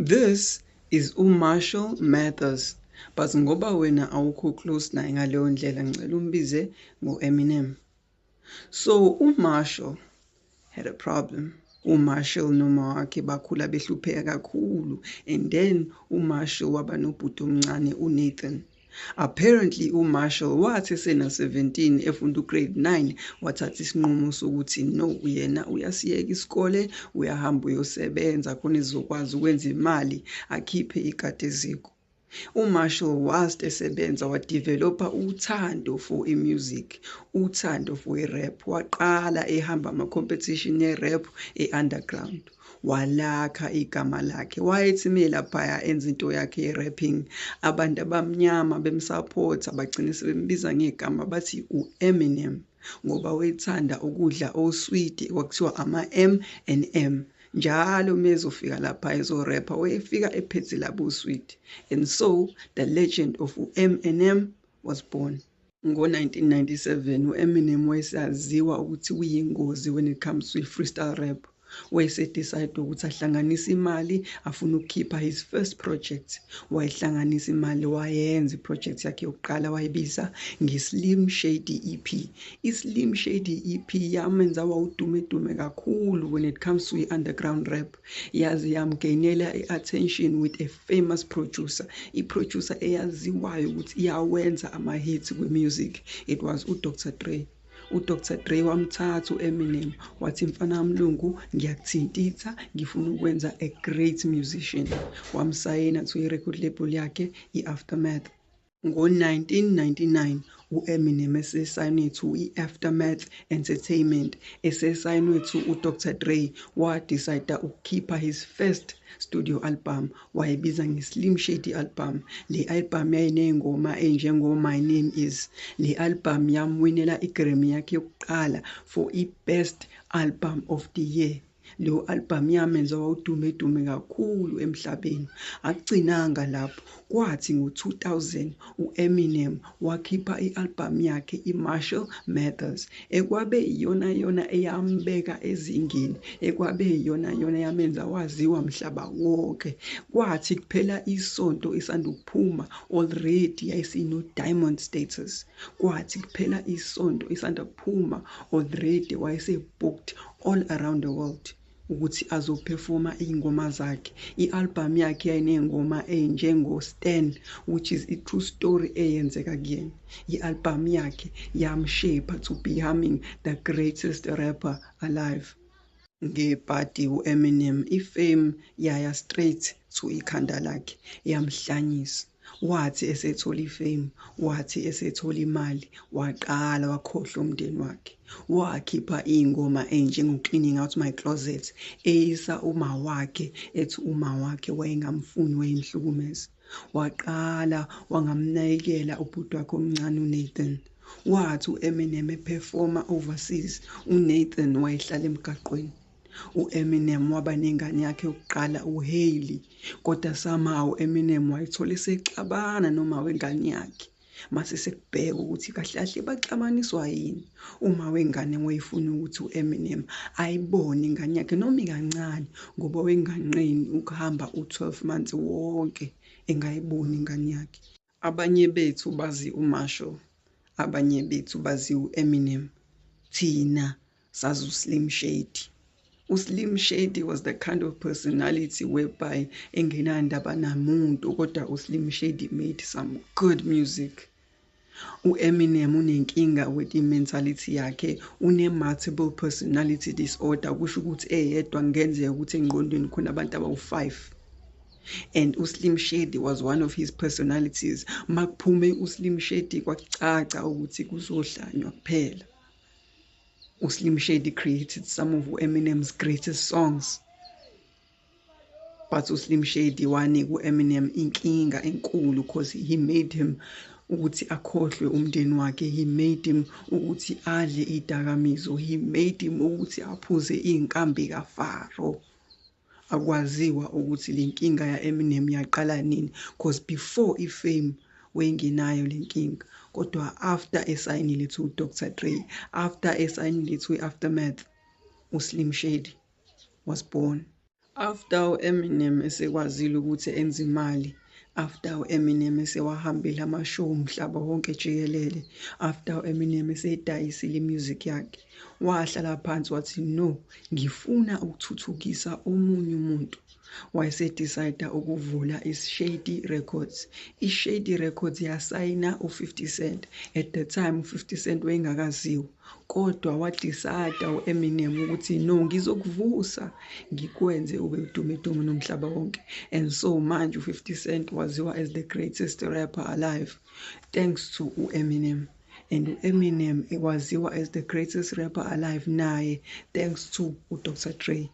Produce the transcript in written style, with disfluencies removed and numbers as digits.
This is uMarshall Mathers, but ngoba wena awukho close naye ngaleyo ndlela ngicela umbize ngo-Eminem. So uMarshall had a problem. uMarshall noma wakhe bakhula behlupheka kakhulu, and then uMarshall waba nobhuti omncane uNathan. Apparently uMarshall wathi esena-17 efunda ugrade 9 wathatha isinqumo sokuthi no, yena uyasiyeka isikole, uyahamba uyosebenza khona ezokwazi ukwenza imali akhiphe ikateziko. uMarshall whilst esebenza wadevelopha uthando for i-music, uthando for i-rap. Waqala ehamba ama-competition e-rap e-underground. Walakha igama lakhe, wayethi laphaya enza into yakhe ye-rapping, abantu abamnyama bemsupport bagcine sebembiza ngegama bathi u-Eminem ngoba wayethanda ukudla oswidi kwakuthiwa ama-M&M. Njalo mezofika lapha ezorapper wayefika ephethe labo sweet, and so the legend of Eminem was born. Ngo-1997 uEminem wayesaziwa ukuthi uyingozi when it comes to freestyle rap. Wayesedecide ukuthi ahlanganise imali afuna ukukhipha his first project. Wayehlanganisa imali wayenza iproject yakhe yokuqala wayibiza ngeSlim Shady EP. iSlim Shady EP yamenza wawudume kakhulu when it comes to i-underground rap. Yaze yamgainela i-attention with a famous producer. I-producer eyaziwayo ukuthi iyawenza ama-hits kwe-music. It was uDr. Dre. uDr. Dre wamthatha uEminem wathi mfana wamlungu ngiyakuthintitha ngifuna ukwenza a great musician. Wamsayina to i-record label yakhe i-Aftermath. Ngo-1999 uEminem esesayinwe to i-Aftermath Entertainment, esesayinwe to uDr. Dre, wadecida ukukhipha his first studio album wayebiza ngeSlim Shady album. Le album yayiney'ngoma ey'njengo My Name Is. Le album yamwinela iGrammy yakhe yokuqala for i-Best Album of the Year. Leyo album yamenza wawudume kakhulu emhlabeni. Akugcinanga lapho, kwathi ngo-2000 uEminem wakhipha i-album yakhe iMarshall Mathers, ekwabe iyona eyambeka ezingeni, ekwabe iyona yamenza waziwa mhlaba wonke. Kwathi kuphela isonto isanda ukuphuma already yayisino diamond status. Kwathi kuphela isonto isanda kuphuma already wayese-booked all around the world ukuthi azoperforma iy'ngoma zakhe. I-album yakhe yayiney'ngoma ey'njengo-Stan, which is i-true story eyenzeka kuyena. I-album yakhe yamshape to becoming the greatest rapper alive. Ngebhadi uEminem ifame yaya straight to ikhanda lakhe, yamhlanyisa. Wathi esethola ifame, wathi esethola imali, waqala wakhohlwa umndeni wakhe. Wakhipha iy'ngoma ey'njengo-Cleaning Out My Closet, eyisa uma wakhe ethi uma wakhe wayengamfuni, wayemhlukumeza. Waqala wangamnakekela ubhuti wakhe omncane uNathan. Wathi uEminem eperforma overseas, uNathan wayehlala emgaqweni. uEminem waba nengane yakhe yokuqala uHailey, kodwa somehow uEminem wayithola esexabana noma wengane yakhe. Mase sekubheka ukuthi kahle kahle baxabaniswa yini. Uma wengane wayefuna ukuthi uEminem ayibone ingane yakhe noma ikancane, ngoba wenganqeni ukuhamba u-12 months wonke engayiboni ingane yakhe. Abanye bethu bazi uMarshall, abanye bethu bazi uEminem, thina sazi uSlim Shady. uSlim Shady was the kind of personality whereby engenandaba namuntu, kodwa uSlim Shady made some good music. uEminem unenkinga with i-mentality yakhe, une-multiple personality disorder, kusho ukuthi eyedwa kungenzeka ukuthi engqondweni khona abantu abawu-5. And uSlim Shady was one of his personalities. Makuphume uSlim Shady kwacaca ukuthi kuzohlanywa kuphela. uSlim Shady created some of Eminem's greatest songs. But uSlim Shady wanika uEminem inkinga enkulu because he made him ukuthi akhohlwe umndeni wakhe. He made him ukuthi adle idakamizwa. He made him ukuthi aphuze iy'nkambi kaFaro. Akwaziwa ukuthi le nkinga ya-Eminem yaqala nini, because before ifame wengenayo le nkinga, kodwa after esayinile to Dr. Dre, after esayinile to i-Aftermath, uSlim Shady was born. After uEminem esekwazile ukuthi enze imali, after uEminem esewahambile ama-show umhlaba wonke jikelele, after uEminem eseyidayisile i-music yakhe, wahlala phansi wathi no, ngifuna ukuthuthukisa omunye umuntu. Wayesedicide ukuvula iShady Records. iShady Records yasayina u-50 Cent. At the time u-50 Cent wayengakaziwa, kodwa wadicide uEminem ukuthi no, ngizokuvusa ngikwenze ube udumedume nomhlaba wonke. And so manje u-50 Cent waziwa as the greatest rapper alive thanks to uEminem. And uEminem waziwa as the greatest rapper alive naye thanks to uDr. Dre.